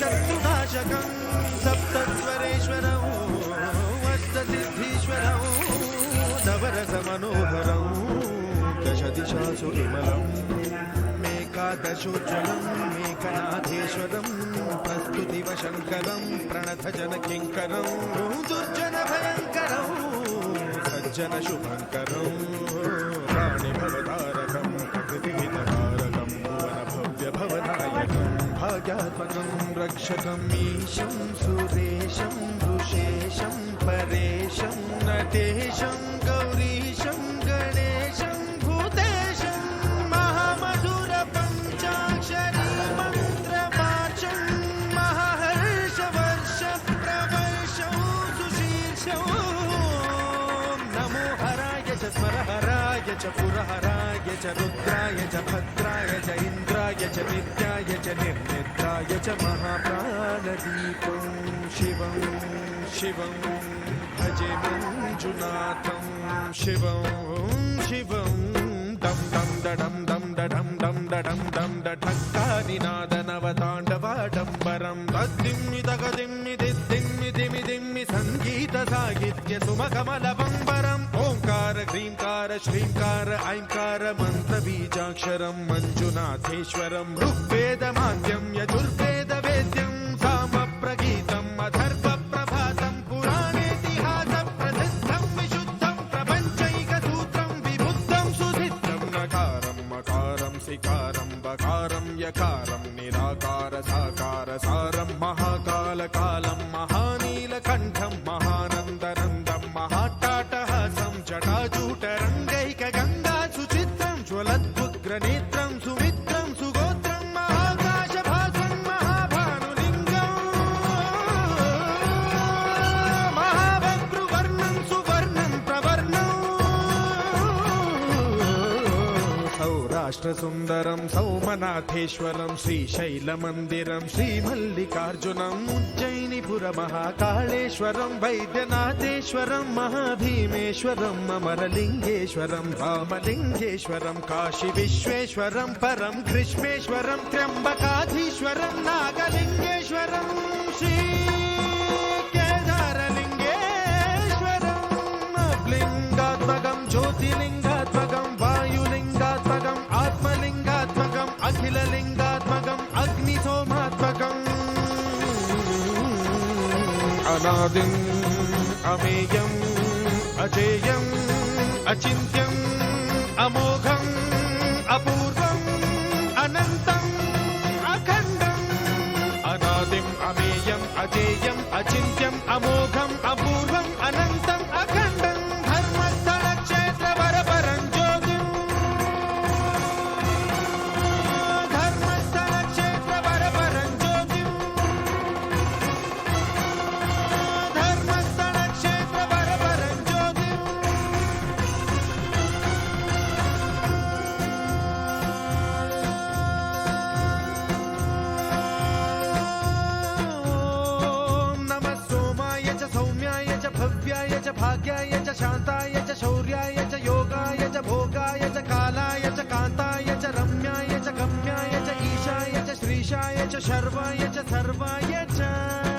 शत्रुनाशकं सप्तस्वरेश्वरौ अष्टसिद्धीश्वरौ नवरसमनोहरौ दशदिशासु विमलम् मेकादशोज्ज्वलं मेघनाथेश्वरं प्रस्तुतिवशङ्करं प्रणतजनकिङ्करं दुर्जनभयङ्करं सज्जनशुभङ्करं प्राणिभवतारकं प्रकृतिहितकारकं भुवनभव्यभवनायकं भाग्यात्मकं रक्षकम् ईशं सुरेशं ऋषेशं परेशं नटेशं गौरीशं गणेशं भूतेशं महामधुरपञ्चाक्षरी मन्त्रवाचं महाहर्षवर्षप्रवर्षं सुशीर्षं नमो हराय च स्मरहराय च पुरहराय च रुद्राय च भद्राय च इन्द्राय च नित्याय च निर्निद्राय च महाप्राणदीपं शिवं शिवं भजे मञ्जुनाथं शिवं शिवं दं दं दडं दं दडं दं दडं दं दठक्कानिनादनवताण्डवाडम्बरं तद्दिम्मि तगदिम्मि दिद्दिम्मि दिमि दिम्मि सङ्गीतसाहित्य सुमकमलबम्बरम् ओङ्कार ह्रीङ्कार श्रीङ्कार ऐङ्कार मन्त्रबीजाक्षरं मञ्जुनाथेश्वरं ऋग्वेदमाद्यं यजुर्वेदवेद्यं सामप्रगीतम् अथर्वप्रभातं पुराणेतिहासप्रसिद्धं विशुद्धं प्रपञ्चैकसूत्रं विबुद्धं सुसिद्धं नकारं मकारं सिकारं बकारं यकारं निराकार साकार सारं महाकालकालं महानीलकण्ठं महानन्दनन्दं महाट्टाटहासं जटाजूटरङ्गैकगङ्गा सुचित्रं ज्वलद्वुग्रनेत्रं सुमित्रं सुगोत्रं महाकाशभासं महाभानुलिङ्गं महाभद्रुवर्णं सुवर्णं प्रवर्णं सौराष्ट्रसुन्दरं सौमनाथेश्वरं श्रीशैलमन्दिरं श्रीमल्लिकार्जुनम् उज्जयिनीपुरमहाकाळेश्वरं वैद्यनाथेश्वरं महाभीमेश्वरं अमरलिङ्गेश्वरं रामलिङ्गेश्वरं काशीविश्वेश्वरं परं ग्रीष्मेश्वरं त्र्यम्बकाधीश्वरं नागलिङ्गेश्वरं श्रीकेदारलिङ्गेश्वरं लिङ्गात्मकं ज्योतिलिङ्गात्मकं वायुलिङ्गात्मकम् आत्मलिङ्गात्मकम् अखिललिङ्गात्मकम् अग्निसोमात्मकम् अनादिम् अमेयम् अजेयम् अचिन्त्यम् अमोघम् अपूर्वम् अनन्तम् अखण्डम् अनादिम् अमेयम् अजेयम् अचिन्त्यम् अमोघम् अपूर्वम् अनन्तम् अखण्डम् धर्मस्थलक्षेत्रवरपरं ज्योतिम् धर्मस्थलक्षेत्रवरपरं ज्योतिम् धर्मस्थलक्षेत्रवरपरं ज्योतिम् नमः सोमाय च सौम्याय च भव्याय च भाग्याय च शान्ताय च शौर्याय च योगाय च भोगाय च कालाय च कान्ताय च रम्याय च गम्याय च ईशाय च श्रीशाय च शर्वाय च सर्वाय च